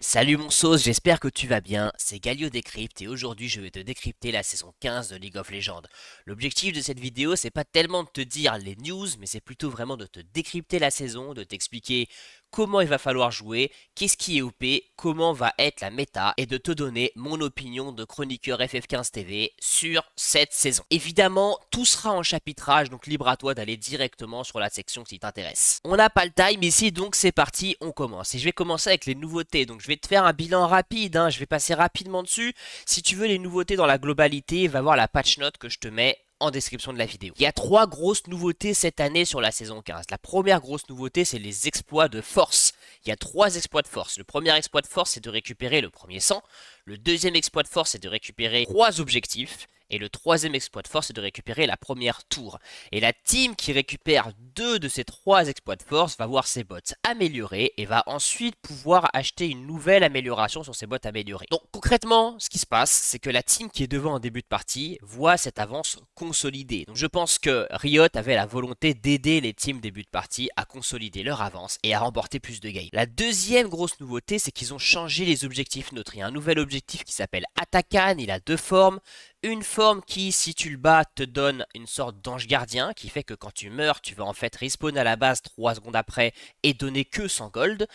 Salut mon sauce, j'espère que tu vas bien, c'est Galio Décrypte et aujourd'hui je vais te décrypter la saison 15 de League of Legends. L'objectif de cette vidéo c'est pas tellement de te dire les news, mais c'est plutôt vraiment de te décrypter la saison, de t'expliquer comment il va falloir jouer, qu'est-ce qui est OP, comment va être la méta et de te donner mon opinion de chroniqueur FF15 TV sur cette saison. Évidemment, tout sera en chapitrage, donc libre à toi d'aller directement sur la section qui t'intéresse. On n'a pas le time ici, donc c'est parti, on commence. Et je vais commencer avec les nouveautés, donc je vais te faire un bilan rapide, je vais passer rapidement dessus. Si tu veux les nouveautés dans la globalité, va voir la patch note que je te mets en description de la vidéo. Il y a 3 grosses nouveautés cette année sur la saison 15. La première grosse nouveauté, c'est les exploits de force. Il y a 3 exploits de force. Le premier exploit de force, c'est de récupérer le premier sang. Le deuxième exploit de force, c'est de récupérer 3 objectifs. Et le troisième exploit de force, c'est de récupérer la première tour. Et la team qui récupère 2 de ces 3 exploits de force va voir ses bots améliorés et va ensuite pouvoir acheter une nouvelle amélioration sur ses bots améliorés. Donc concrètement, ce qui se passe, c'est que la team qui est devant en début de partie voit cette avance consolidée. Donc je pense que Riot avait la volonté d'aider les teams début de partie à consolider leur avance et à remporter plus de games. La deuxième grosse nouveauté, c'est qu'ils ont changé les objectifs neutres. Il y a un nouvel objectif qui s'appelle Atakan, il a 2 formes. Une forme qui, si tu le bats, te donne une sorte d'ange gardien, qui fait que quand tu meurs, tu vas en fait respawn à la base 3 secondes après et donner que 100 gold.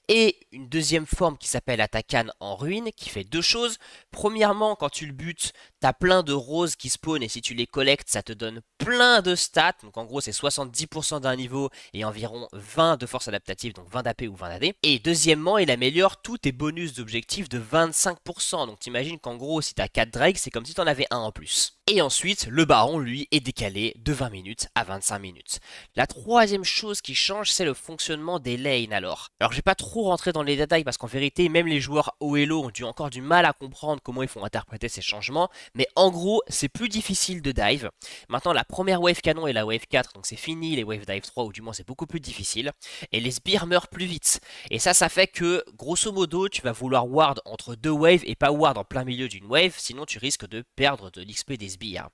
Et une deuxième forme qui s'appelle Atakan en ruine, qui fait 2 choses. Premièrement, quand tu le butes, t'as plein de roses qui spawnent et si tu les collectes, ça te donne plein de stats. Donc en gros, c'est 70% d'un niveau et environ 20 de force adaptative, donc 20 d'AP ou 20 d'AD. Et deuxièmement, il améliore tous tes bonus d'objectifs de 25%. Donc t'imagines qu'en gros, si t'as 4 Drake, c'est comme si t'en avais un en plus. Et ensuite, le baron, lui, est décalé de 20 minutes à 25 minutes. La troisième chose qui change, c'est le fonctionnement des lanes alors. Alors, je vais pas trop rentrer dans les détails parce qu'en vérité, même les joueurs haut et low ont encore du mal à comprendre comment ils font interpréter ces changements. Mais en gros, c'est plus difficile de dive. Maintenant, la première wave canon est la wave 4, donc c'est fini les wave dive 3, ou du moins c'est beaucoup plus difficile. Et les sbires meurent plus vite. Et ça fait que, grosso modo, tu vas vouloir ward entre 2 waves et pas ward en plein milieu d'une wave, sinon tu risques de perdre de l'XP des sbires.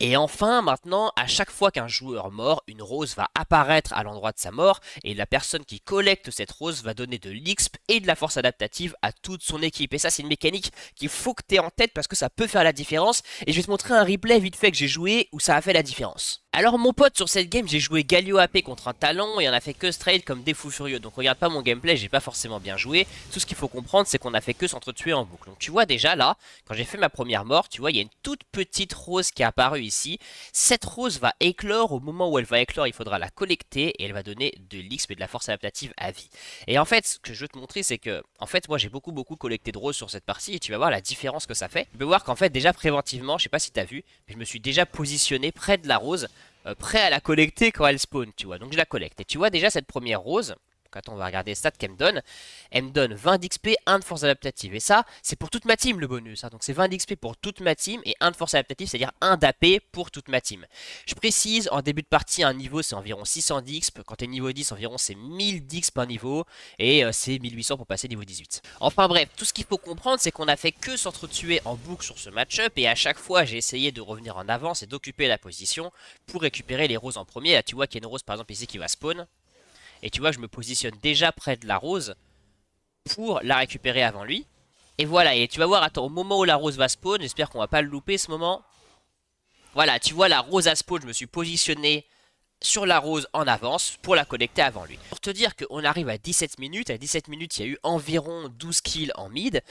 Et enfin, maintenant, à chaque fois qu'un joueur mort, une rose va apparaître à l'endroit de sa mort, et la personne qui collecte cette rose va donner de l'XP et de la force adaptative à toute son équipe. Et ça, c'est une mécanique qu'il faut que tu aies en tête parce que ça peut faire la différence. Et je vais te montrer un replay vite fait que j'ai joué où ça a fait la différence. Alors mon pote, sur cette game, j'ai joué Galio AP contre un talon et on a fait que straight comme des fous furieux. Donc regarde pas mon gameplay, j'ai pas forcément bien joué. Tout ce qu'il faut comprendre, c'est qu'on a fait que s'entretuer en boucle. Donc tu vois déjà là, quand j'ai fait ma première mort, tu vois, il y a une toute petite rose qui est apparue ici. Cette rose va éclore, au moment où elle va éclore, il faudra la collecter et elle va donner de l'XP et de la force adaptative à vie. Et en fait, ce que je veux te montrer, c'est que, en fait, moi j'ai beaucoup collecté de roses sur cette partie et tu vas voir la différence que ça fait. Tu peux voir qu'en fait, déjà préventivement, je sais pas si t'as vu, mais je me suis déjà positionné près de la rose. Prêt à la collecter quand elle spawn, tu vois. Donc je la collecte. Et tu vois déjà cette première rose. Donc attends, on va regarder les stats qu'elle me donne. Elle me donne 20 d'XP, 1 de force adaptative. Et ça, c'est pour toute ma team le bonus. Donc c'est 20 d'XP pour toute ma team et 1 de force adaptative, c'est-à-dire 1 d'AP pour toute ma team. Je précise, en début de partie, un niveau c'est environ 600 d'XP. Quand t'es niveau 10, environ c'est 1000 d'XP par niveau. Et c'est 1800 pour passer niveau 18. Enfin bref, tout ce qu'il faut comprendre, c'est qu'on a fait que s'entretuer en boucle sur ce match-up. Et à chaque fois, j'ai essayé de revenir en avance et d'occuper la position pour récupérer les roses en premier. Là, tu vois qu'il y a une rose par exemple ici qui va spawn. Et tu vois, je me positionne déjà près de la rose pour la récupérer avant lui. Et voilà, et tu vas voir, attends, au moment où la rose va spawn, j'espère qu'on va pas le louper ce moment. Voilà, tu vois la rose à spawn, je me suis positionné sur la rose en avance pour la collecter avant lui. Pour te dire qu'on arrive à 17 minutes, à 17 minutes il y a eu environ 12 kills en mid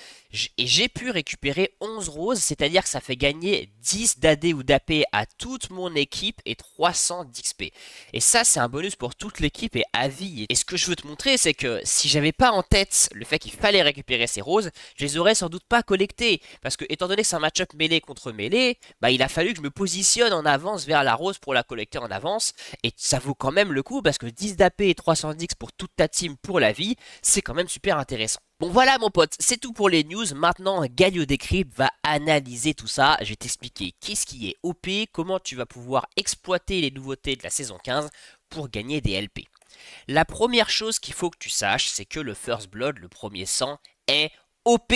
et j'ai pu récupérer 11 roses, c'est-à-dire que ça fait gagner 10 d'AD ou d'AP à toute mon équipe et 300 d'XP. Et ça c'est un bonus pour toute l'équipe et à vie. Et ce que je veux te montrer c'est que si j'avais pas en tête le fait qu'il fallait récupérer ces roses, je les aurais sans doute pas collectées. Parce que étant donné que c'est un match-up mêlée contre mêlée, bah il a fallu que je me positionne en avance vers la rose pour la collecter en avance. Et ça vaut quand même le coup parce que 10 d'AP et 300 d'X pour toute ta team pour la vie, c'est quand même super intéressant. Bon voilà mon pote, c'est tout pour les news. Maintenant, Galio Décrypte va analyser tout ça. Je vais t'expliquer qu'est-ce qui est OP, comment tu vas pouvoir exploiter les nouveautés de la saison 15 pour gagner des LP. La première chose qu'il faut que tu saches, c'est que le First Blood, le premier sang, est OP.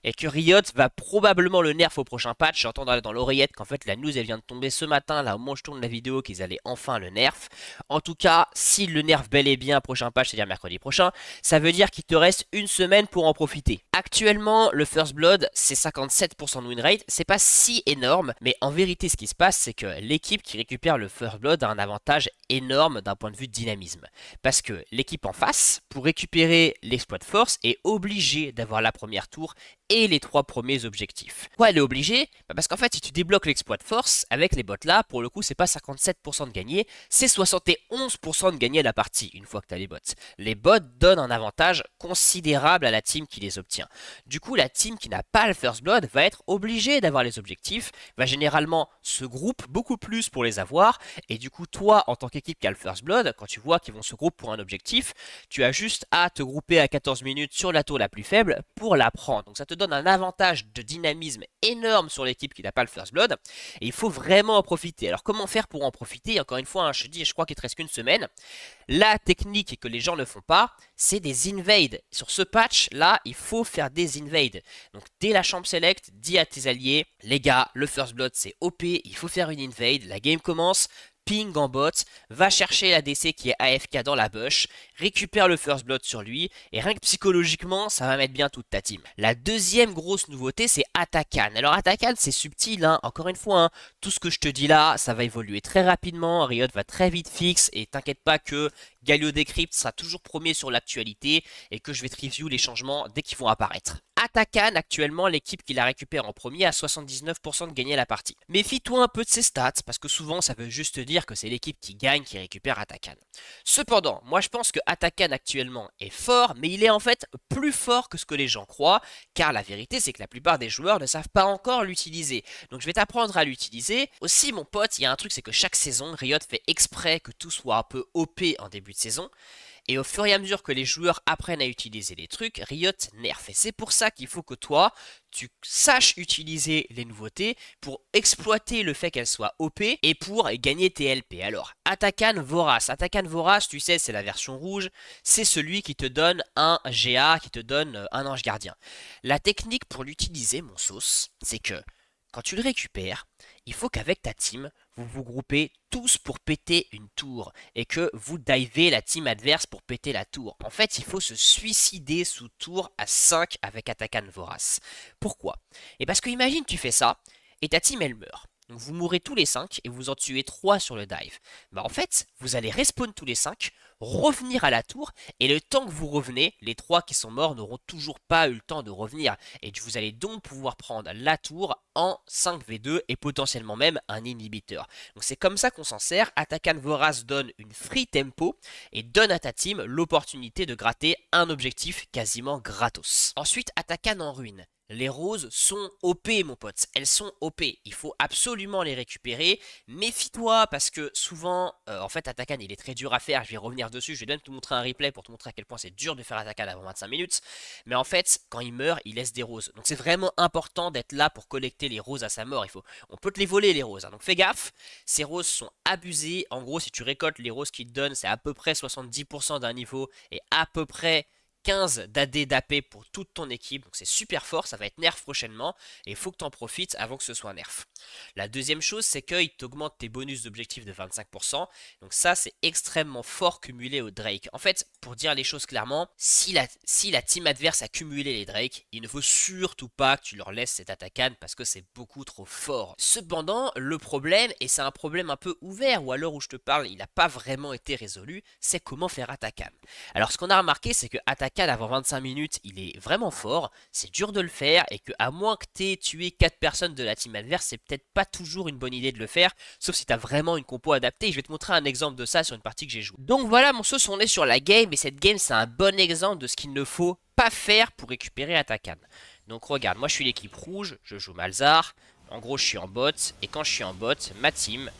et que Riot va probablement le nerf au prochain patch. J'entends dans l'oreillette qu'en fait la news elle vient de tomber ce matin, là au moment où je tourne la vidéo, qu'ils allaient enfin le nerf. En tout cas, s'ils le nerf bel et bien prochain patch, c'est-à-dire mercredi prochain, ça veut dire qu'il te reste une semaine pour en profiter. Actuellement, le First Blood, c'est 57% de win rate, c'est pas si énorme, mais en vérité ce qui se passe, c'est que l'équipe qui récupère le First Blood a un avantage énorme d'un point de vue de dynamisme. Parce que l'équipe en face, pour récupérer l'exploit de force, est obligée d'avoir la première tour et les 3 premiers objectifs. Pourquoi elle est obligée? Parce qu'en fait, si tu débloques l'exploit de force, avec les bots là, pour le coup, c'est pas 57% de gagner, c'est 71% de gagner la partie, une fois que tu as les bots. Les bots donnent un avantage considérable à la team qui les obtient. Du coup, la team qui n'a pas le First Blood va être obligée d'avoir les objectifs, va généralement se grouper beaucoup plus pour les avoir, et du coup, toi, en tant qu'équipe qui a le First Blood, quand tu vois qu'ils vont se grouper pour un objectif, tu as juste à te grouper à 14 minutes sur la tour la plus faible pour la prendre. Donc ça te donne un avantage de dynamisme énorme sur l'équipe qui n'a pas le First Blood, et il faut vraiment en profiter. Alors comment faire pour en profiter? Encore une fois, hein, je crois qu'il te reste qu'une semaine. La technique que les gens ne font pas, c'est des invades. Sur ce patch là, il faut faire des invades. Donc dès la chambre select, dis à tes alliés, les gars, le First Blood c'est OP, il faut faire une invade, la game commence. Ping en bot, va chercher l'ADC qui est AFK dans la bush, récupère le First Blood sur lui, et rien que psychologiquement, ça va mettre bien toute ta team. La deuxième grosse nouveauté, c'est Atakan. Alors Atakan, c'est subtil, hein. Encore une fois, hein, tout ce que je te dis là, ça va évoluer très rapidement, Riot va très vite fixe, et t'inquiète pas que Galio Decrypt sera toujours premier sur l'actualité, et que je vais te review les changements dès qu'ils vont apparaître. Atakan, actuellement, l'équipe qui la récupère en premier a 79% de gagner la partie. Méfie-toi un peu de ses stats, parce que souvent ça veut juste dire que c'est l'équipe qui gagne qui récupère Atakan. Cependant, moi je pense que Atakan actuellement est fort, mais il est en fait plus fort que ce que les gens croient, car la vérité c'est que la plupart des joueurs ne savent pas encore l'utiliser. Donc je vais t'apprendre à l'utiliser. Aussi mon pote, il y a un truc, c'est que chaque saison, Riot fait exprès que tout soit un peu OP en début de saison. Et au fur et à mesure que les joueurs apprennent à utiliser les trucs, Riot nerf. Et c'est pour ça qu'il faut que toi, tu saches utiliser les nouveautés pour exploiter le fait qu'elles soient OP et pour gagner tes LP. Alors, Atakan Vorace. Atakan Vorace, tu sais, c'est la version rouge. C'est celui qui te donne un GA, qui te donne un ange gardien. La technique pour l'utiliser, mon sauce, c'est que quand tu le récupères, il faut qu'avec ta team, vous vous groupez tous pour péter une tour et que vous divez la team adverse pour péter la tour. En fait, il faut se suicider sous tour à 5 avec Atakan Vorace. Pourquoi? Et parce que imagine tu fais ça et ta team elle meurt. Donc vous mourrez tous les 5 et vous en tuez 3 sur le dive. Bah en fait, vous allez respawn tous les 5, revenir à la tour, et le temps que vous revenez, les 3 qui sont morts n'auront toujours pas eu le temps de revenir. Et vous allez donc pouvoir prendre la tour en 5v2 et potentiellement même un inhibiteur. Donc c'est comme ça qu'on s'en sert. Atakan Vorace donne une free tempo et donne à ta team l'opportunité de gratter un objectif quasiment gratos. Ensuite, Atakan en ruine. Les roses sont OP mon pote, elles sont OP, il faut absolument les récupérer, méfie-toi parce que souvent, en fait Atakan il est très dur à faire, je vais revenir dessus, je vais même te montrer un replay pour te montrer à quel point c'est dur de faire Atakan avant 25 minutes, mais en fait quand il meurt il laisse des roses, donc c'est vraiment important d'être là pour collecter les roses à sa mort, on peut te les voler les roses, hein. Donc fais gaffe, ces roses sont abusées, en gros si tu récoltes les roses qu'il te donne c'est à peu près 70% d'un niveau et à peu près 15 d'AD d'AP pour toute ton équipe, donc c'est super fort, ça va être nerf prochainement, et il faut que tu en profites avant que ce soit nerf. La deuxième chose, c'est qu'il t'augmente tes bonus d'objectifs de 25%, donc ça c'est extrêmement fort cumulé au Drake. En fait, pour dire les choses clairement, si la team adverse a cumulé les Drake, il ne faut surtout pas que tu leur laisses cet Atakan parce que c'est beaucoup trop fort. Cependant, le problème, et c'est un problème un peu ouvert, ou à l'heure où je te parle, il n'a pas vraiment été résolu, c'est comment faire Atakan. Alors ce qu'on a remarqué, c'est que Atakan avant 25 minutes, il est vraiment fort, c'est dur de le faire, et que à moins que tu aies tué 4 personnes de la team adverse, c'est peut-être pas toujours une bonne idée de le faire, sauf si tu as vraiment une compo adaptée, et je vais te montrer un exemple de ça sur une partie que j'ai jouée. Donc voilà mon sauce, on est sur la game, et cette game c'est un bon exemple de ce qu'il ne faut pas faire pour récupérer Atakan. Donc regarde, moi je suis l'équipe rouge, je joue Malzahar. En gros, je suis en bot, et quand je suis en bot, ma team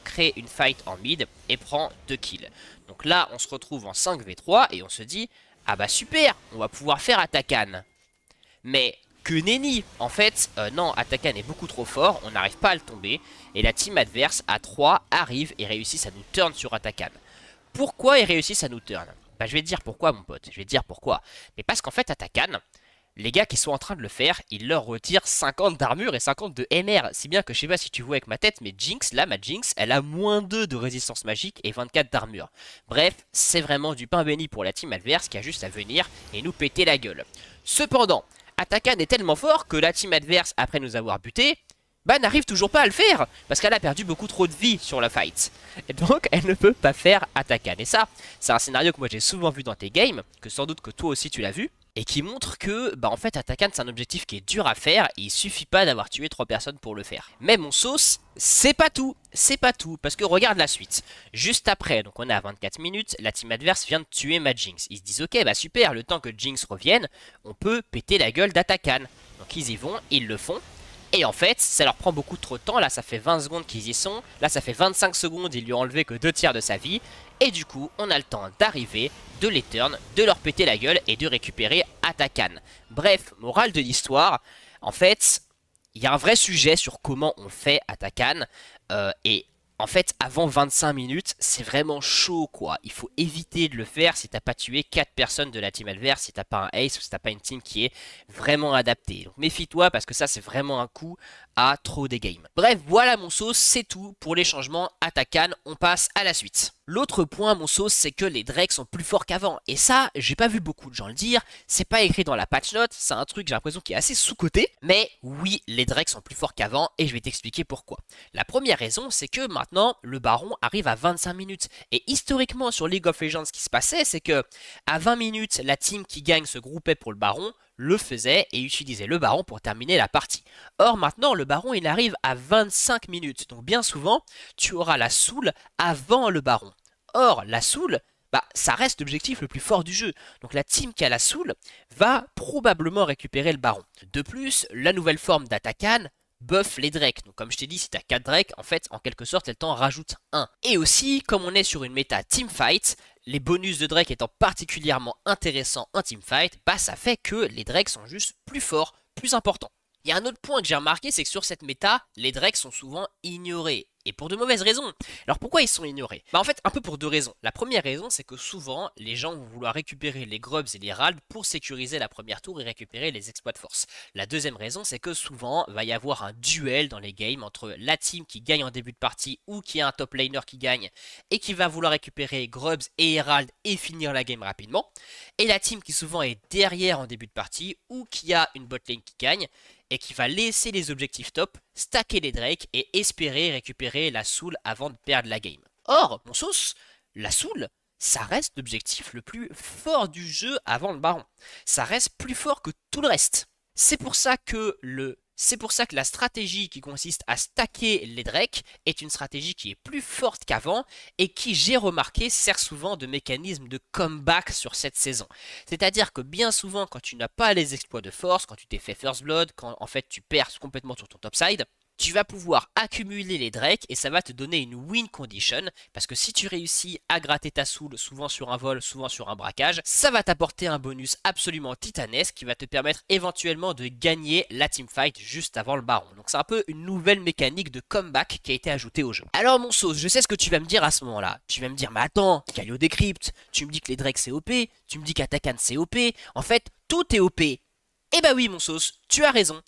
crée une fight en mid et prend 2 kills. Donc là, on se retrouve en 5v3 et on se dit, ah bah super, on va pouvoir faire Atakan. Mais que nenni, en fait, non, Atakan est beaucoup trop fort, on n'arrive pas à le tomber, et la team adverse à 3 arrive et réussissent à nous turn sur Atakan. Pourquoi ils réussissent à nous turn? Bah je vais te dire pourquoi mon pote, je vais te dire pourquoi. Mais parce qu'en fait Atakan, les gars qui sont en train de le faire, ils leur retirent 50 d'armure et 50 de MR. Si bien que je sais pas si tu vois avec ma tête, mais Jinx, là, ma Jinx, elle a -2 de résistance magique et 24 d'armure. Bref, c'est vraiment du pain béni pour la team adverse qui a juste à venir et nous péter la gueule. Cependant, Atakan est tellement fort que la team adverse, après nous avoir buté, bah n'arrive toujours pas à le faire, parce qu'elle a perdu beaucoup trop de vie sur la fight. Et donc elle ne peut pas faire Atakan. Et ça, c'est un scénario que moi j'ai souvent vu dans tes games, que sans doute que toi aussi tu l'as vu, et qui montre que, bah en fait Atakan c'est un objectif qui est dur à faire, et il suffit pas d'avoir tué 3 personnes pour le faire. Mais mon sauce, c'est pas tout, parce que regarde la suite. Juste après, donc on est à 24 minutes, la team adverse vient de tuer ma Jinx. Ils se disent ok, bah super, le temps que Jinx revienne, on peut péter la gueule d'Atakan. Donc ils y vont, ils le font. Et en fait, ça leur prend beaucoup trop de temps. Là, ça fait 20 secondes qu'ils y sont. Là, ça fait 25 secondes, ils lui ont enlevé que 2 tiers de sa vie. Et du coup, on a le temps d'arriver, de les turn, de leur péter la gueule et de récupérer Atakan. Bref, morale de l'histoire. En fait, il y a un vrai sujet sur comment on fait Atakan. Et en fait, avant 25 minutes, c'est vraiment chaud, quoi. Il faut éviter de le faire si t'as pas tué 4 personnes de la team adverse, si t'as pas un ace ou si t'as pas une team qui est vraiment adaptée. Donc méfie-toi parce que ça, c'est vraiment un coup à trop des games. Bref, voilà mon sauce, c'est tout pour les changements Atakan. On passe à la suite. L'autre point, mon sauce, c'est que les Drakes sont plus forts qu'avant. Et ça, j'ai pas vu beaucoup de gens le dire. C'est pas écrit dans la patch note. C'est un truc, j'ai l'impression, qui est assez sous-coté. Mais oui, les Drakes sont plus forts qu'avant. Et je vais t'expliquer pourquoi. La première raison, c'est que maintenant, le Baron arrive à 25 minutes. Et historiquement, sur League of Legends, ce qui se passait, c'est que à 20 minutes, la team qui gagne se groupait pour le Baron, le faisait et utilisait le Baron pour terminer la partie. Or maintenant, le Baron, il arrive à 25 minutes. Donc bien souvent, tu auras la Soul avant le Baron. Or, la Soul, bah, ça reste l'objectif le plus fort du jeu. Donc la team qui a la Soul va probablement récupérer le Baron. De plus, la nouvelle forme d'Atakan buff les Drakes. Donc comme je t'ai dit, si t'as 4 Drakes, en fait, en quelque sorte, elle t'en rajoute un. Et aussi, comme on est sur une méta teamfight, les bonus de Drake étant particulièrement intéressants en teamfight, bah ça fait que les Drakes sont juste plus forts, plus importants. Il y a un autre point que j'ai remarqué, c'est que sur cette méta, les Drakes sont souvent ignorés. Et pour de mauvaises raisons. Alors pourquoi ils sont ignorés? Bah en fait, un peu pour 2 raisons. La première raison, c'est que souvent, les gens vont vouloir récupérer les Grubs et les Heralds pour sécuriser la première tour et récupérer les exploits de force. La deuxième raison, c'est que souvent, va y avoir un duel dans les games entre la team qui gagne en début de partie ou qui a un top laner qui gagne et qui va vouloir récupérer Grubs et Herald et finir la game rapidement. Et la team qui souvent est derrière en début de partie ou qui a une bot lane qui gagne et qui va laisser les objectifs top, stacker les Drakes et espérer récupérer la Soul avant de perdre la game. Or, mon sauce, la Soul, ça reste l'objectif le plus fort du jeu avant le Baron. Ça reste plus fort que tout le reste. C'est pour ça que la stratégie qui consiste à stacker les Drakes est une stratégie qui est plus forte qu'avant et qui, j'ai remarqué, sert souvent de mécanisme de comeback sur cette saison. C'est-à-dire que bien souvent, quand tu n'as pas les exploits de force, quand tu t'es fait First Blood, quand en fait tu perds complètement sur ton topside, tu vas pouvoir accumuler les Drakes et ça va te donner une win condition parce que si tu réussis à gratter ta Soul, souvent sur un vol, souvent sur un braquage, ça va t'apporter un bonus absolument titanesque qui va te permettre éventuellement de gagner la teamfight juste avant le Baron. Donc c'est un peu une nouvelle mécanique de comeback qui a été ajoutée au jeu. Alors mon sauce, je sais ce que tu vas me dire à ce moment-là. Tu vas me dire, mais attends, Galio Decrypt, tu me dis que les Drakes c'est OP, tu me dis qu'Atakan c'est OP, en fait tout est OP. Eh bah oui mon sauce, tu as raison.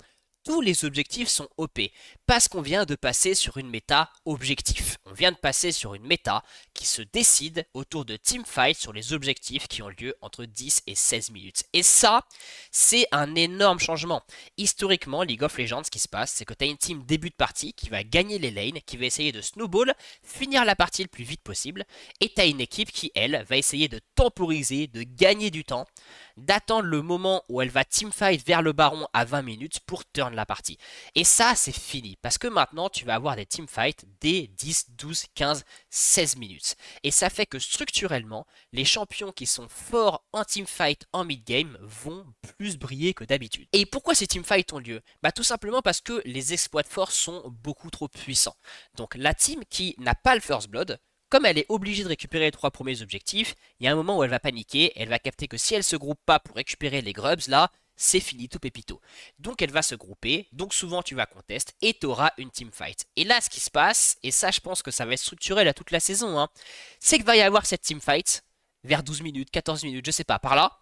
Tous les objectifs sont OP, parce qu'on vient de passer sur une méta objectif. On vient de passer sur une méta qui se décide autour de teamfight sur les objectifs qui ont lieu entre 10 et 16 minutes. Et ça, c'est un énorme changement. Historiquement, League of Legends, ce qui se passe, c'est que tu as une team début de partie qui va gagner les lanes, qui va essayer de snowball, finir la partie le plus vite possible, et tu as une équipe qui, elle, va essayer de temporiser, de gagner du temps, d'attendre le moment où elle va teamfight vers le Baron à 20 minutes pour turn la partie. Et ça, c'est fini, parce que maintenant, tu vas avoir des teamfights dès 10, 12, 15, 16 minutes. Et ça fait que structurellement, les champions qui sont forts en teamfight en mid-game vont plus briller que d'habitude. Et pourquoi ces teamfights ont lieu? Bah tout simplement parce que les exploits de force sont beaucoup trop puissants. Donc la team qui n'a pas le First Blood, comme elle est obligée de récupérer les 3 premiers objectifs, il y a un moment où elle va paniquer, elle va capter que si elle se groupe pas pour récupérer les grubs, là, c'est finito pépito. Donc elle va se grouper, donc souvent tu vas contest et tu auras une teamfight. Et là, ce qui se passe, et ça je pense que ça va être structurel à toute la saison, hein, c'est qu'il va y avoir cette teamfight vers 12 minutes, 14 minutes, je sais pas, par là.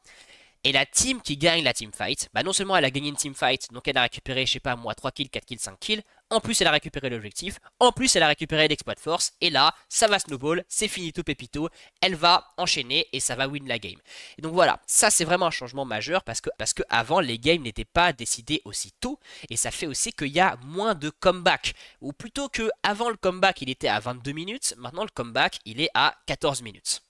Et la team qui gagne la teamfight, bah non seulement elle a gagné une teamfight, donc elle a récupéré, je sais pas moi, 3 kills, 4 kills, 5 kills, en plus elle a récupéré l'objectif, en plus elle a récupéré l'exploit de force, et là, ça va snowball, c'est finito pepito, elle va enchaîner et ça va win la game. Et donc voilà, ça c'est vraiment un changement majeur parce que avant les games n'étaient pas décidés aussi tôt, et ça fait aussi qu'il y a moins de comeback. Ou plutôt que avant le comeback il était à 22 minutes, maintenant le comeback il est à 14 minutes.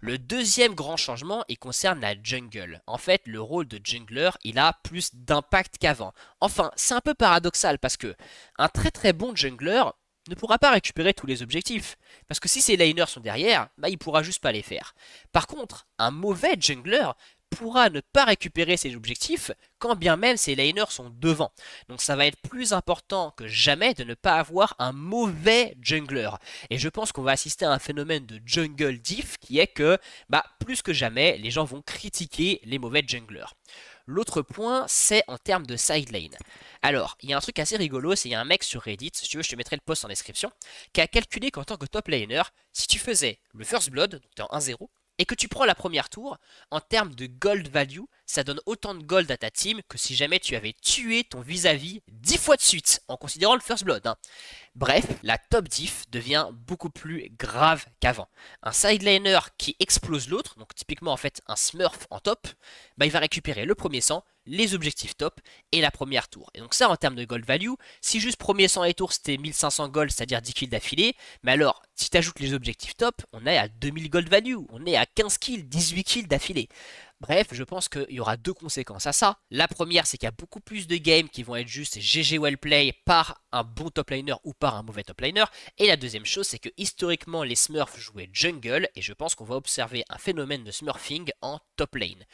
Le deuxième grand changement, il concerne la jungle. En fait, le rôle de jungler, il a plus d'impact qu'avant. Enfin, c'est un peu paradoxal parce que un très bon jungler ne pourra pas récupérer tous les objectifs. Parce que si ses laners sont derrière, bah il pourra juste pas les faire. Par contre, un mauvais jungler pourra ne pas récupérer ses objectifs quand bien même ses laners sont devant. Donc ça va être plus important que jamais de ne pas avoir un mauvais jungler. Et je pense qu'on va assister à un phénomène de jungle diff qui est que, bah, plus que jamais, les gens vont critiquer les mauvais junglers. L'autre point, c'est en termes de side lane. Alors, il y a un truc assez rigolo, c'est qu'il y a un mec sur Reddit, si tu veux je te mettrai le post en description, qui a calculé qu'en tant que top laner, si tu faisais le first blood, donc tu es en 1-0, et que tu prends la première tour, en termes de gold value, ça donne autant de gold à ta team que si jamais tu avais tué ton vis-à-vis 10 fois de suite, en considérant le first blood. Hein. Bref, la top diff devient beaucoup plus grave qu'avant. Un side laner qui explose l'autre, donc typiquement en fait un smurf en top, bah il va récupérer le premier sang, les objectifs top et la première tour. Et donc ça en termes de gold value, si juste premier sang et tour c'était 1500 gold, c'est-à-dire 10 kills d'affilée, mais alors si tu ajoutes les objectifs top, on est à 2000 gold value, on est à 15 kills, 18 kills d'affilée. Bref, je pense qu'il y aura deux conséquences à ça. La première, c'est qu'il y a beaucoup plus de games qui vont être juste GG well play par un bon top laner ou par un mauvais top laner. Et la deuxième chose, c'est que historiquement, les Smurfs jouaient jungle et je pense qu'on va observer un phénomène de smurfing en top lane.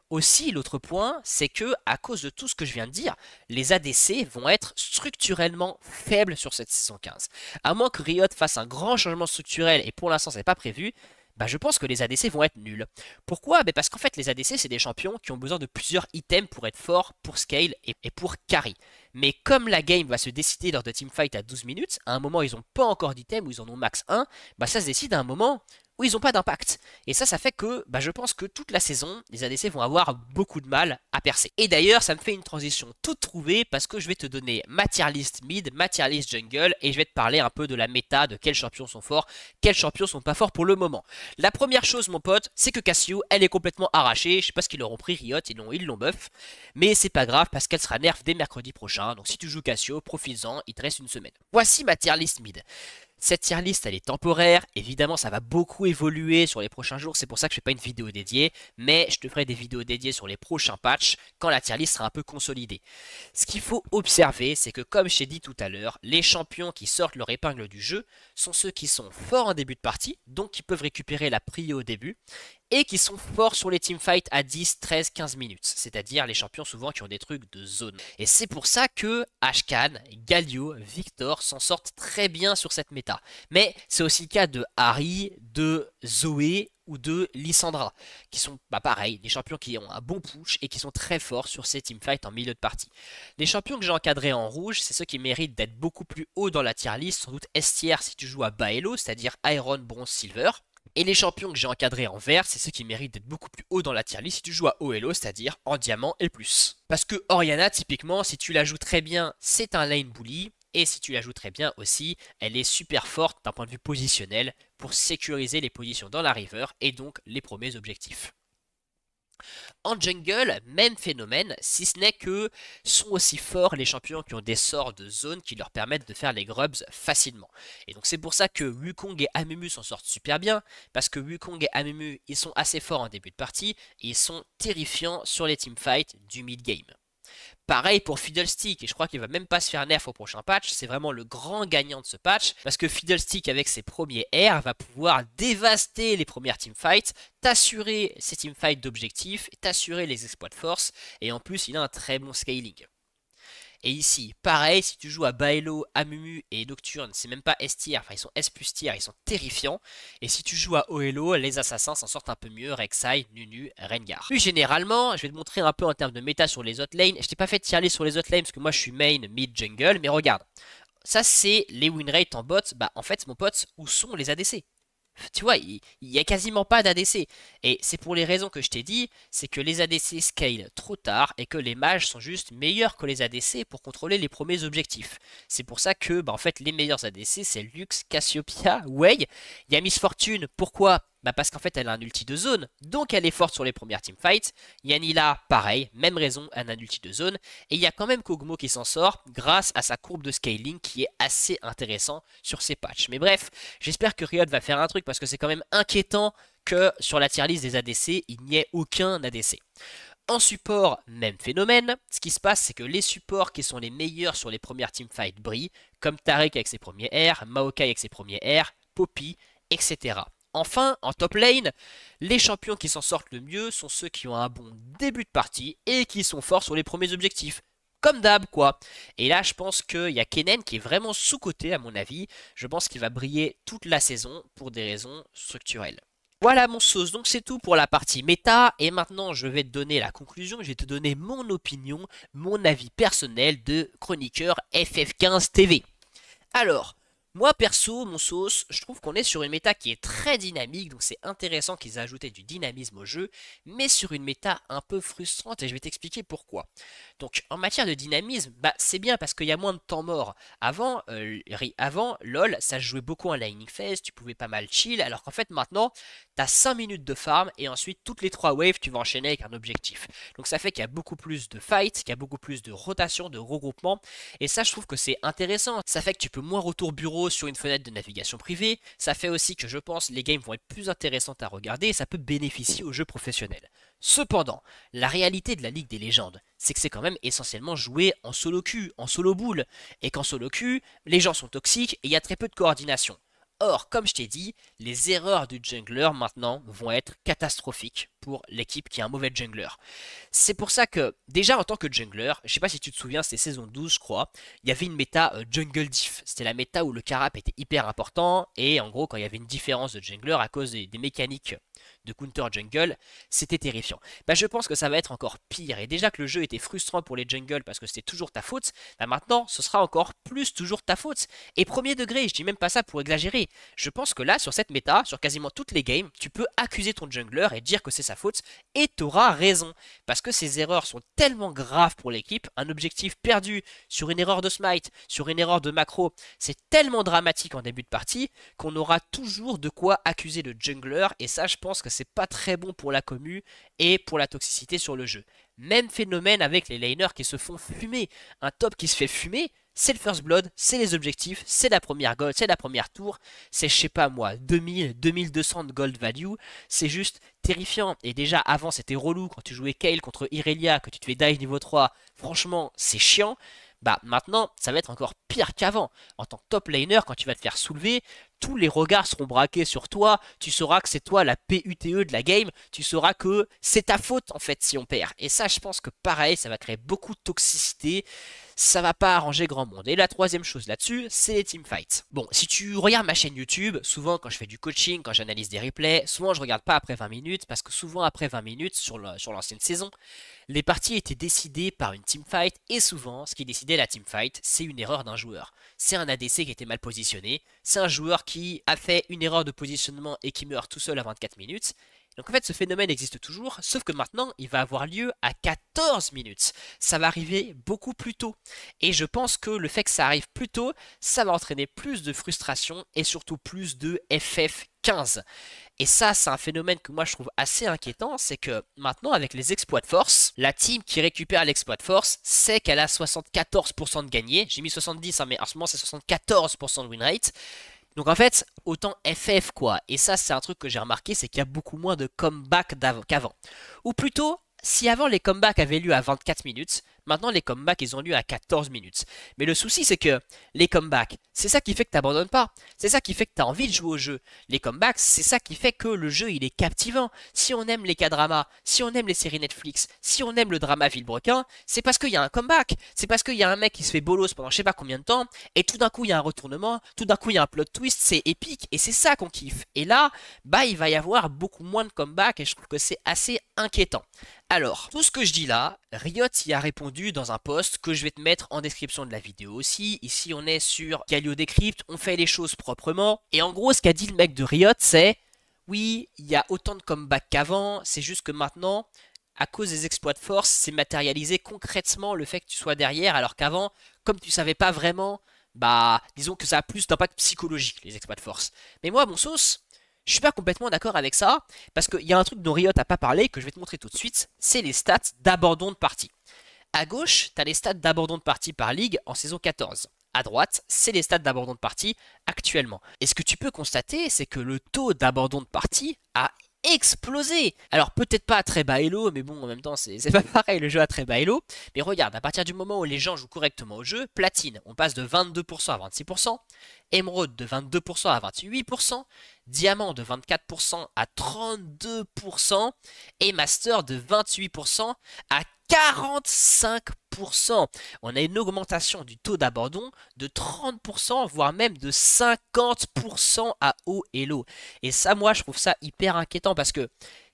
Aussi, l'autre point, c'est que à cause de tout ce que je viens de dire, les ADC vont être structurellement faibles sur cette saison 15. À moins que Riot fasse un grand changement structurel, et pour l'instant c'est pas prévu, bah je pense que les ADC vont être nuls. Pourquoi? Parce qu'en fait les ADC c'est des champions qui ont besoin de plusieurs items pour être forts, pour scale et pour carry. Mais comme la game va se décider lors de teamfight à 12 minutes, à un moment ils n'ont pas encore d'items ou ils en ont max 1, bah ça se décide à un moment où ils n'ont pas d'impact. Et ça fait que bah, je pense que toute la saison, les ADC vont avoir beaucoup de mal à percer. Et d'ailleurs, ça me fait une transition toute trouvée parce que je vais te donner ma tier list mid, ma tier list jungle, et je vais te parler un peu de la méta, de quels champions sont forts, quels champions sont pas forts pour le moment. La première chose, mon pote, c'est que Cassio, elle est complètement arrachée. Je sais pas ce qu'ils leur ont pris, Riot, ils l'ont buff. Mais c'est pas grave parce qu'elle sera nerf dès mercredi prochain. Donc si tu joues Cassio, profites-en, il te reste une semaine. Voici ma tier list mid. Cette tier list, elle est temporaire. Évidemment, ça va beaucoup évoluer sur les prochains jours. C'est pour ça que je fais pas une vidéo dédiée. Mais je te ferai des vidéos dédiées sur les prochains patchs quand la tier list sera un peu consolidée. Ce qu'il faut observer, c'est que comme je t'ai dit tout à l'heure, les champions qui sortent leur épingle du jeu sont ceux qui sont forts en début de partie, donc qui peuvent récupérer la prio au début, et qui sont forts sur les teamfights à 10, 13, 15 minutes, c'est-à-dire les champions souvent qui ont des trucs de zone. Et c'est pour ça que Ashkan, Galio, Victor s'en sortent très bien sur cette méta. Mais c'est aussi le cas de Harry, de Zoé ou de Lissandra, qui sont pareil, des champions qui ont un bon push et qui sont très forts sur ces teamfights en milieu de partie. Les champions que j'ai encadrés en rouge, c'est ceux qui méritent d'être beaucoup plus haut dans la tier list, sans doute S tier si tu joues à Baello, c'est-à-dire Iron, Bronze, Silver. Et les champions que j'ai encadrés en vert, c'est ceux qui méritent d'être beaucoup plus haut dans la tier list si tu joues à OLO, c'est-à-dire en diamant et plus. Parce que Orianna, typiquement, si tu la joues très bien, c'est un lane bully. Et si tu la joues très bien aussi, elle est super forte d'un point de vue positionnel pour sécuriser les positions dans la river et donc les premiers objectifs. En jungle, même phénomène, si ce n'est que sont aussi forts les champions qui ont des sorts de zone qui leur permettent de faire les grubs facilement. Et donc c'est pour ça que Wukong et Amumu s'en sortent super bien, parce que Wukong et Amumu, ils sont assez forts en début de partie, et ils sont terrifiants sur les teamfights du mid-game. Pareil pour Fiddlestick, et je crois qu'il va même pas se faire nerf au prochain patch, c'est vraiment le grand gagnant de ce patch, parce que Fiddlestick avec ses premiers airs va pouvoir dévaster les premières teamfights, t'assurer ces teamfights d'objectifs, t'assurer les exploits de force, et en plus il a un très bon scaling. Et ici, pareil, si tu joues à Baello, Amumu et Nocturne, c'est même pas S tier, enfin ils sont S plus tier, ils sont terrifiants. Et si tu joues à OLO, les assassins s'en sortent un peu mieux, Rek'Sai, Nunu, Rengar. Plus généralement, je vais te montrer un peu en termes de méta sur les autres lanes. Je t'ai pas fait tier list sur les autres lanes parce que moi je suis main, mid, jungle, mais regarde. Ça c'est les win rates en bot, bah en fait mon pote, où sont les ADC? Tu vois, il y a quasiment pas d'ADC. Et c'est pour les raisons que je t'ai dit, c'est que les ADC scale trop tard et que les mages sont juste meilleurs que les ADC pour contrôler les premiers objectifs. C'est pour ça que, en fait, les meilleurs ADC, c'est Lux, Cassiopeia, Wei. Il y a Miss Fortune, pourquoi? Parce qu'en fait, elle a un ulti de zone, donc elle est forte sur les premières teamfights. Yanila, pareil, même raison, elle a un ulti de zone. Et il y a quand même Kog'Maw qui s'en sort grâce à sa courbe de scaling qui est assez intéressant sur ses patchs. Mais bref, j'espère que Riot va faire un truc parce que c'est quand même inquiétant que sur la tier list des ADC, il n'y ait aucun ADC. En support, même phénomène. Ce qui se passe, c'est que les supports qui sont les meilleurs sur les premières teamfights brillent, comme Taric avec ses premiers R, Maokai avec ses premiers R, Poppy, etc. Enfin, en top lane, les champions qui s'en sortent le mieux sont ceux qui ont un bon début de partie et qui sont forts sur les premiers objectifs. Comme d'hab, quoi. Et là, je pense qu'il y a Kennen qui est vraiment sous-coté, à mon avis. Je pense qu'il va briller toute la saison pour des raisons structurelles. Voilà mon sauce, donc c'est tout pour la partie méta. Et maintenant, je vais te donner la conclusion. Je vais te donner mon opinion, mon avis personnel de chroniqueur FF15 TV. Alors, moi perso, mon sauce, je trouve qu'on est sur une méta qui est très dynamique, donc c'est intéressant qu'ils aient ajouté du dynamisme au jeu, mais sur une méta un peu frustrante, et je vais t'expliquer pourquoi. Donc en matière de dynamisme, c'est bien parce qu'il y a moins de temps mort. Avant, LoL, ça se jouait beaucoup en laning phase, tu pouvais pas mal chill, alors qu'en fait maintenant, t'as 5 minutes de farm, et ensuite toutes les 3 waves, tu vas enchaîner avec un objectif. Donc ça fait qu'il y a beaucoup plus de fights, qu'il y a beaucoup plus de rotation, de regroupement, et ça je trouve que c'est intéressant. Ça fait que tu peux moins retour bureau sur une fenêtre de navigation privée, ça fait aussi que je pense les games vont être plus intéressantes à regarder et ça peut bénéficier aux jeux professionnels. Cependant, la réalité de la Ligue des Légendes, c'est que c'est quand même essentiellement joué en solo queue, en solo boule, et qu'en solo queue, les gens sont toxiques et il y a très peu de coordination. Or, comme je t'ai dit, les erreurs du jungler maintenant vont être catastrophiques pour l'équipe qui a un mauvais jungler. C'est pour ça que, déjà en tant que jungler, je sais pas si tu te souviens, c'était saison 12 je crois, il y avait une méta jungle diff. C'était la méta où le carap était hyper important, et en gros quand il y avait une différence de jungler à cause des mécaniques de counter jungle, c'était terrifiant. Je pense que ça va être encore pire, et déjà que le jeu était frustrant pour les jungles parce que c'était toujours ta faute, maintenant ce sera encore plus toujours ta faute. Et premier degré, je dis même pas ça pour exagérer, je pense que là sur cette méta, sur quasiment toutes les games, tu peux accuser ton jungler et dire que c'est sa faute, et t'auras raison. Parce que ces erreurs sont tellement graves pour l'équipe, un objectif perdu sur une erreur de smite, sur une erreur de macro, c'est tellement dramatique en début de partie qu'on aura toujours de quoi accuser le jungler, et ça je pense que c'est pas très bon pour la commu et pour la toxicité sur le jeu. Même phénomène avec les laners qui se font fumer. Un top qui se fait fumer, c'est le first blood, c'est les objectifs, c'est la première gold, c'est la première tour, c'est je sais pas moi, 2000, 2200 de gold value, c'est juste terrifiant. Et déjà avant c'était relou quand tu jouais Kayle contre Irelia, que tu te fais dive niveau 3, franchement c'est chiant. Maintenant ça va être encore pire qu'avant. En tant que top laner, quand tu vas te faire soulever, tous les regards seront braqués sur toi, tu sauras que c'est toi la PUTE de la game, tu sauras que c'est ta faute en fait si on perd. Et ça je pense que pareil, ça va créer beaucoup de toxicité, ça va pas arranger grand monde. Et la troisième chose là-dessus, c'est les teamfights. Bon, si tu regardes ma chaîne YouTube, souvent quand je fais du coaching, quand j'analyse des replays, souvent je regarde pas après 20 minutes, parce que souvent après 20 minutes, sur l'ancienne saison, les parties étaient décidées par une teamfight, et souvent, ce qui décidait la teamfight, c'est une erreur d'un joueur. C'est un ADC qui était mal positionné, c'est un joueur qui a fait une erreur de positionnement et qui meurt tout seul à 24 minutes. Donc en fait ce phénomène existe toujours, sauf que maintenant il va avoir lieu à 14 minutes. Ça va arriver beaucoup plus tôt. Et je pense que le fait que ça arrive plus tôt, ça va entraîner plus de frustration et surtout plus de FF15. Et ça, c'est un phénomène que moi je trouve assez inquiétant, c'est que maintenant avec les exploits de force, la team qui récupère l'exploit de force sait qu'elle a 74% de gagné. J'ai mis 70, mais en ce moment c'est 74% de win rate. Donc en fait, autant FF quoi. Et ça, c'est un truc que j'ai remarqué, c'est qu'il y a beaucoup moins de comebacks qu'avant. Ou plutôt, si avant les comebacks avaient lieu à 24 minutes, maintenant les comebacks ils ont lieu à 14 minutes. Mais le souci c'est que les comebacks, c'est ça qui fait que t'abandonnes pas. C'est ça qui fait que t'as envie de jouer au jeu. Les comebacks, c'est ça qui fait que le jeu il est captivant. Si on aime les K-dramas, si on aime les séries Netflix, si on aime le drama Villebrequin, c'est parce qu'il y a un comeback. C'est parce qu'il y a un mec qui se fait bolos pendant je sais pas combien de temps, et tout d'un coup il y a un retournement, tout d'un coup il y a un plot twist, c'est épique, et c'est ça qu'on kiffe. Et là, il va y avoir beaucoup moins de comebacks, et je trouve que c'est assez inquiétant. Alors, tout ce que je dis là, Riot y a répondu répondu dans un post que je vais te mettre en description de la vidéo aussi. Ici, on est sur Galio Decrypt, on fait les choses proprement. Et en gros, ce qu'a dit le mec de Riot, c'est oui, il y a autant de comebacks qu'avant, c'est juste que maintenant, à cause des exploits de force, c'est matérialisé concrètement le fait que tu sois derrière, alors qu'avant, comme tu savais pas vraiment, bah, disons que ça a plus d'impact psychologique, les exploits de force. Mais moi, mon sauce, je suis pas complètement d'accord avec ça, parce qu'il y a un truc dont Riot a pas parlé, que je vais te montrer tout de suite, c'est les stats d'abandon de partie. À gauche, tu as les stats d'abandon de partie par ligue en saison 14. À droite, c'est les stats d'abandon de partie actuellement. Et ce que tu peux constater, c'est que le taux d'abandon de partie a explosé. Alors peut-être pas à très bas elo, mais bon, en même temps, c'est pas pareil le jeu à très bas elo. Mais regarde, à partir du moment où les gens jouent correctement au jeu, platine, on passe de 22% à 26%, émeraude de 22% à 28%, diamant de 24% à 32%, et master de 28% à 45%. On a une augmentation du taux d'abandon de 30%, voire même de 50% à haut elo. Et ça, moi, je trouve ça hyper inquiétant parce que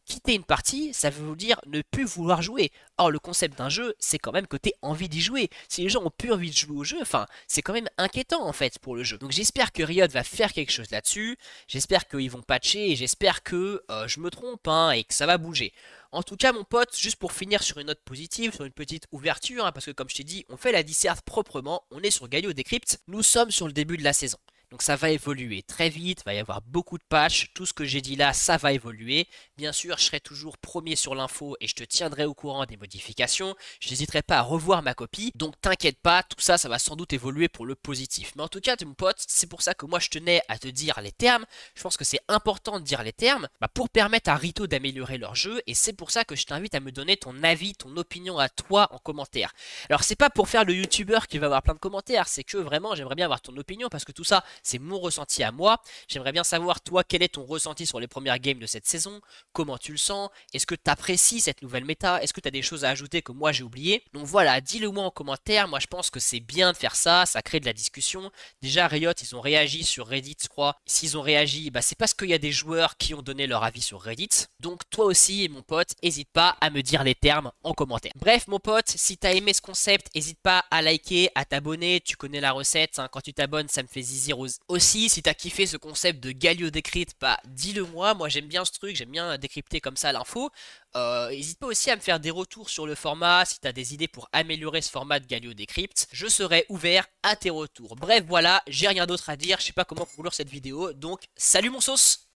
quitter une partie, ça veut dire ne plus vouloir jouer. Or, le concept d'un jeu, c'est quand même que tu aies envie d'y jouer. Si les gens ont plus envie de jouer au jeu, enfin, c'est quand même inquiétant en fait pour le jeu. Donc j'espère que Riot va faire quelque chose là-dessus. J'espère qu'ils vont patcher et j'espère que je me trompe hein, et que ça va bouger. En tout cas, mon pote, juste pour finir sur une note positive, sur une petite ouverture, hein, parce que comme je t'ai dit, on fait la disserte proprement, on est sur Galio Decrypt, nous sommes sur le début de la saison. Donc ça va évoluer très vite, il va y avoir beaucoup de patchs, tout ce que j'ai dit là, ça va évoluer. Bien sûr, je serai toujours premier sur l'info et je te tiendrai au courant des modifications. Je n'hésiterai pas à revoir ma copie, donc t'inquiète pas, tout ça, ça va sans doute évoluer pour le positif. Mais en tout cas, mon pote, c'est pour ça que moi je tenais à te dire les termes. Je pense que c'est important de dire les termes pour permettre à Rito d'améliorer leur jeu et c'est pour ça que je t'invite à me donner ton avis, ton opinion à toi en commentaire. Alors c'est pas pour faire le youtubeur qui va avoir plein de commentaires, c'est que vraiment j'aimerais bien avoir ton opinion parce que tout ça c'est mon ressenti à moi. J'aimerais bien savoir, toi, quel est ton ressenti sur les premières games de cette saison? Comment tu le sens? Est-ce que tu apprécies cette nouvelle méta? Est-ce que tu as des choses à ajouter que moi j'ai oublié? Donc voilà, dis-le moi en commentaire. Moi, je pense que c'est bien de faire ça. Ça crée de la discussion. Déjà, Riot, ils ont réagi sur Reddit, je crois. S'ils ont réagi, bah, c'est parce qu'il y a des joueurs qui ont donné leur avis sur Reddit. Donc toi aussi, mon pote, n'hésite pas à me dire les termes en commentaire. Bref, mon pote, si tu as aimé ce concept, n'hésite pas à liker, à t'abonner. Tu connais la recette. Hein. Quand tu t'abonnes, ça me fait zizir aussi. Si t'as kiffé ce concept de Galio Decrypt, bah dis-le moi. Moi j'aime bien ce truc, j'aime bien décrypter comme ça l'info. N'hésite pas aussi à me faire des retours sur le format. Si t'as des idées pour améliorer ce format de Galio Decrypt, je serai ouvert à tes retours. Bref, voilà, j'ai rien d'autre à dire. Je sais pas comment conclure cette vidéo. Donc, salut mon sauce!